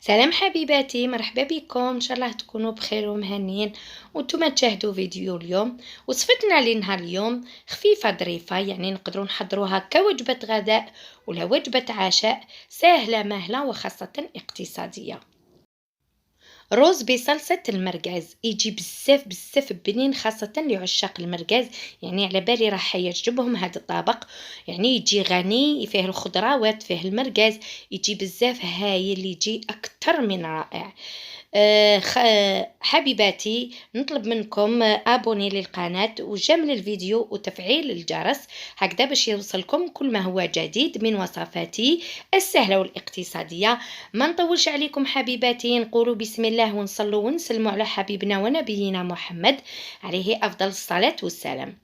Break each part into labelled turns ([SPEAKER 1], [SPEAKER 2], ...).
[SPEAKER 1] سلام حبيباتي، مرحبا بكم. ان شاء الله تكونوا بخير ومهنيين وانتم تشاهدوا فيديو اليوم. وصفتنا لنهار اليوم خفيفه ظريفه، يعني نقدروا نحضروها كوجبه غداء ولا وجبه عشاء، سهله مهله وخاصه اقتصاديه. رز بصلصة المرقاز يجي بزاف بزاف بنين، خاصة لعشاق المرقاز. يعني على بالي راح يعجبهم هذا الطبق. يعني يجي غني، فيه الخضروات، فيه المرقاز، يجي بزاف هايل، يجي أكتر من رائع. حبيباتي، نطلب منكم ابوني للقناة وجمل الفيديو وتفعيل الجرس، هكذا باش يوصلكم كل ما هو جديد من وصفاتي السهلة والاقتصادية. ما نطولش عليكم حبيباتي، نقولوا بسم الله ونصلوا ونسلموا على حبيبنا ونبينا محمد عليه أفضل الصلاة والسلام.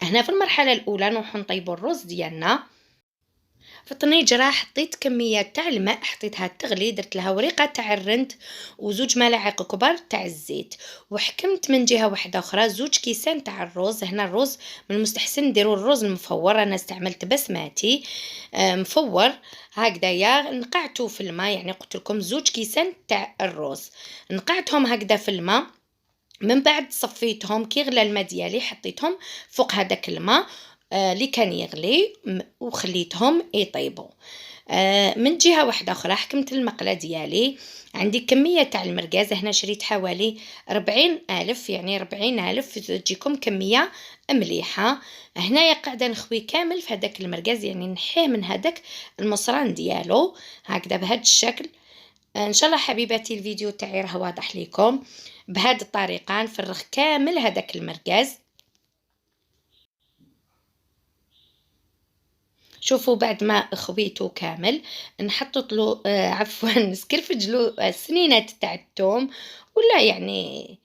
[SPEAKER 1] هنا في المرحلة الأولى نروح نطيبوا الرز ديالنا. في الطنيجرة حطيت كمية تاع الماء، حطيتها تغلي، درت لها وريقة تاع الرند وزوج ملاعق كبار تاع الزيت، وحكمت من جهة واحدة أخرى زوج كيسان تاع الرز. هنا الرز من المستحسن نديروا الرز المفور، أنا استعملت بسماتي مفور هكذايا. نقعته في الماء، يعني قلت لكم زوج كيسان تاع الرز، نقعتهم هكذا في الماء. من بعد صفيتهم، كي غلى الماء ديالي حطيتهم فوق هذاك الماء اللي كان يغلي وخليتهم يطيبوا. من جهة واحدة أخرى حكمت المقلة ديالي. عندي كمية تاع المرقاز، هنا شريت حوالي 40,000، يعني 40,000 تجيكم كمية مليحة. هنايا قاعدة نخوي كامل في هذاك المرقاز، يعني نحيه من هذاك المصران ديالو هكذا بهذا الشكل. ان شاء الله حبيباتي الفيديو تاعي راه واضح لكم. بهذه الطريقه نفرغ كامل هذاك المرقاز. شوفوا بعد ما خويته كامل نحط له عفوا نسكرفج له السنينات تاع الثوم، ولا يعني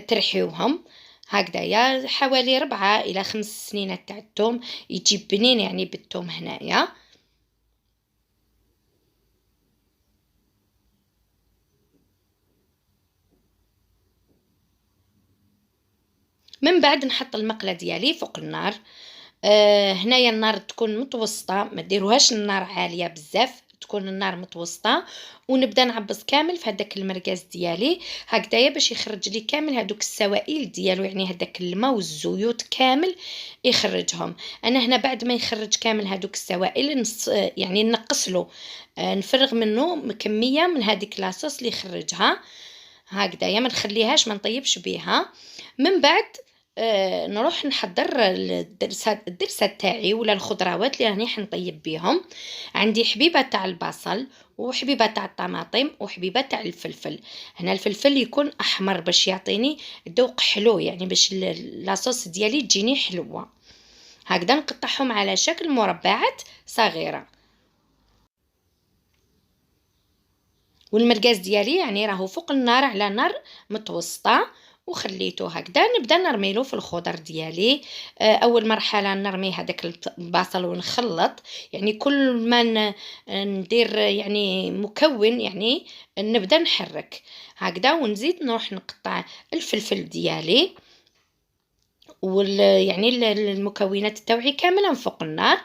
[SPEAKER 1] ترحيوهم هكذايا، حوالي 4 إلى 5 سنينات تاع الثوم، يجيب بنين يعني بالثوم هنايا. من بعد نحط المقله ديالي فوق النار. هنايا النار تكون متوسطه، ما ديروهاش النار عاليه بزاف، تكون النار متوسطه. ونبدا نعبص كامل في هذاك المرقاز ديالي هكذايا باش يخرج لي كامل هذوك السوائل ديالو، يعني هذاك الماء والزيوت كامل يخرجهم. انا هنا بعد ما يخرج كامل هذوك السوائل يعني نقص له، نفرغ منه كميه من هذيك لاصوص اللي يخرجها هكذايا، ما نخليهاش، ما نطيبش بيها. من بعد نروح نحضر الدرسة تاعي ولا الخضروات اللي راني حنطيب بيهم. عندي حبيبه تاع البصل وحبيبه تاع الطماطم وحبيبه تاع الفلفل. هنا الفلفل يكون احمر باش يعطيني ذوق حلو، يعني باش لاصوص ديالي تجيني حلوه. هكذا نقطعهم على شكل مربعات صغيره. والمرقاز ديالي يعني راهو فوق النار على نار متوسطه، وخليته هكذا. نبدا نرميلو في الخضر ديالي. اول مرحله نرمي هذاك البصل ونخلط، يعني كل ما ندير يعني مكون، يعني نبدا نحرك هكذا. ونزيد نروح نقطع الفلفل ديالي يعني المكونات التوعي كامله فوق النار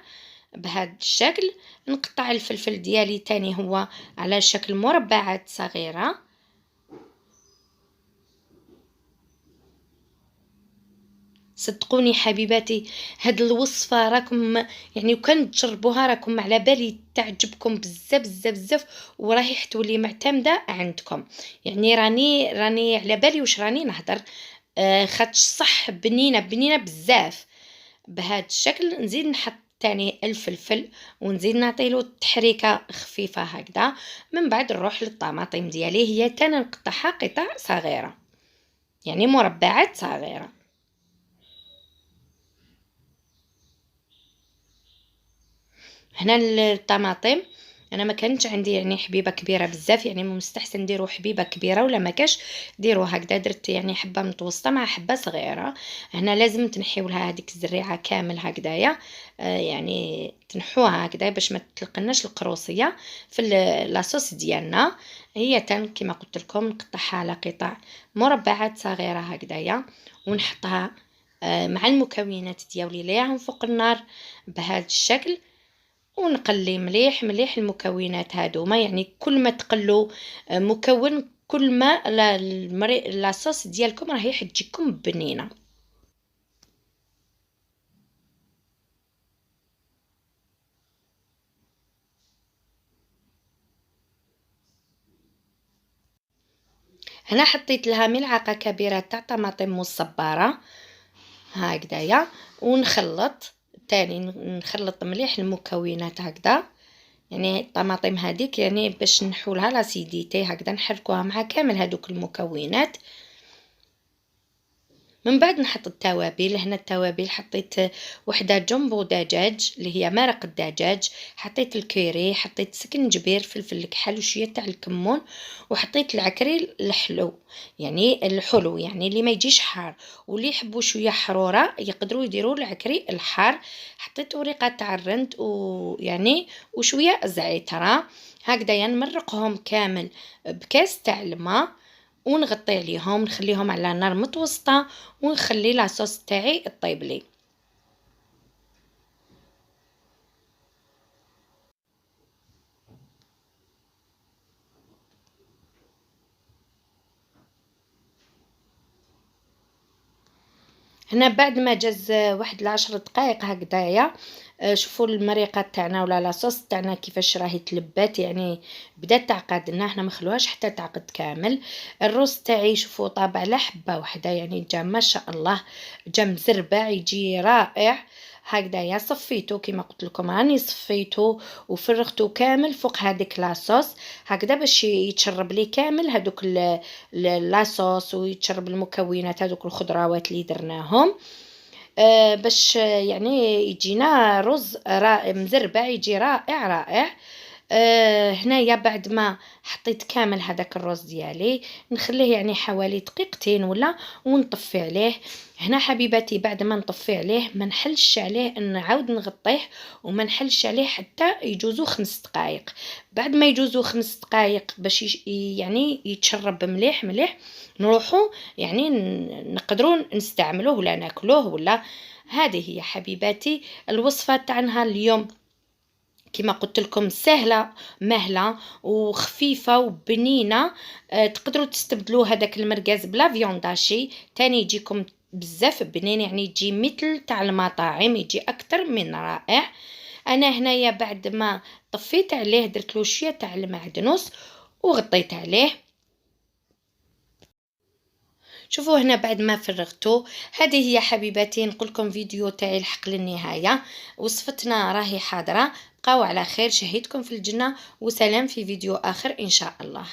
[SPEAKER 1] بهذا الشكل. نقطع الفلفل ديالي تاني هو على شكل مربعات صغيره. صدقوني حبيباتي، هاد الوصفه راكم يعني وكان تجربوها راكم على بالي تعجبكم بزاف بزاف بزاف، وراهي حتولي معتمده عندكم. يعني راني على بالي واش راني نهضر. خاطش صح بنينه بنينه بزاف. بهذا الشكل نزيد نحط تاني الفلفل ونزيد نعطيله تحريكه خفيفه هكذا. من بعد نروح للطماطم ديالي، هي تانا نقطعها قطع صغيره، يعني مربعات صغيره. هنا الطماطم انا ما كانتش عندي يعني حبيبه كبيره بزاف، يعني مستحسن نديروا حبيبه كبيره، ولا ما كاش ديروا هكذا. درت يعني حبه متوسطه مع حبه صغيره. هنا لازم تنحيو لها هذيك الزريعه كامل هكذايا. يعني تنحوها هكذا باش ما تلقناش القروصيه في لاصوص ديالنا. هي تن كما قلت لكم نقطعها على قطع مربعات صغيره هكذايا، ونحطها مع المكونات ديالي ليهم فوق النار بهذا الشكل. ونقلي مليح مليح المكونات هادوما، يعني كل ما تقلوا مكون كل ما لاصوص ديالكم راهي حتجيكم بنينه. هنا حطيت لها ملعقه كبيره تاع طماطم مصبره هكذايا، ونخلط تاني نخلط مليح المكونات هكذا، يعني الطماطم هذيك يعني باش نحولها لاسيديتي هكذا نحركوها مع كامل هذوك المكونات. من بعد نحط التوابل. هنا التوابل حطيت وحده جمبو دجاج اللي هي مرق الدجاج، حطيت الكيري، حطيت سكنجبير، فلفل الكحل وشويه تاع الكمون، وحطيت العكري الحلو يعني الحلو يعني اللي ما يجيش حار، واللي يحبوا شويه حروره يقدروا يديروا العكري الحار. حطيت ورقه تاع الرند ويعني وشويه زعتره هكذا، يعني نمرقهم كامل بكاس تاع الماء ونغطي عليهم نخليهم على نار متوسطه، ونخلي لاصوص تاعي طيب لي. هنا بعد ما جاز واحد العشر دقائق هكذايا، شوفوا المريقه تاعنا ولا لاصوص تاعنا كيفاش راهي تلبات، يعني بدات تعقد لنا، حنا ما خلوهاش حتى تعقد كامل. الروز تاعي شوفوا طاب على حبه واحده، يعني جا ما شاء الله جا مزربع يجي رائع هكذايا. صفيتو كيما قلت لكم، راني صفيتو وفرغتو كامل فوق هذيك لاصوص هكذا باش يتشرب لي كامل هذوك لاصوص، ويتشرب المكونات هذوك الخضروات اللي درناهم، باش يعني يجينا رز رائع مزربع يجي رائع رائع. هنايا بعد ما حطيت كامل هذاك الرز ديالي نخليه يعني حوالي دقيقتين ولا، ونطفي عليه. هنا حبيباتي بعد ما نطفي عليه ما نحلش عليه، نعاود نغطيه وما نحلش عليه حتى يجوزوا 5 دقائق. بعد ما يجوزوا 5 دقائق باش يعني يتشرب مليح مليح، نروحوا يعني نقدروا نستعملوه ولا ناكلوه ولا. هذه هي حبيباتي الوصفه تاعنا اليوم، كما قلت لكم سهله مهله وخفيفه وبنينه. تقدروا تستبدلوا هذاك المرقاز بلا فيونداشي تاني يجيكم بزاف بنين، يعني يجي مثل تاع المطاعم، يجي اكثر من رائع. انا هنايا بعد ما طفيت عليه درت له شويه تاع المعدنوس وغطيت عليه. شوفوا هنا بعد ما فرغته، هذه هي حبيباتي نقول لكم فيديو تاعي الحق للنهايه، وصفتنا راهي حاضره. بقاو على خير، شهيتكم في الجنه، وسلام في فيديو اخر ان شاء الله.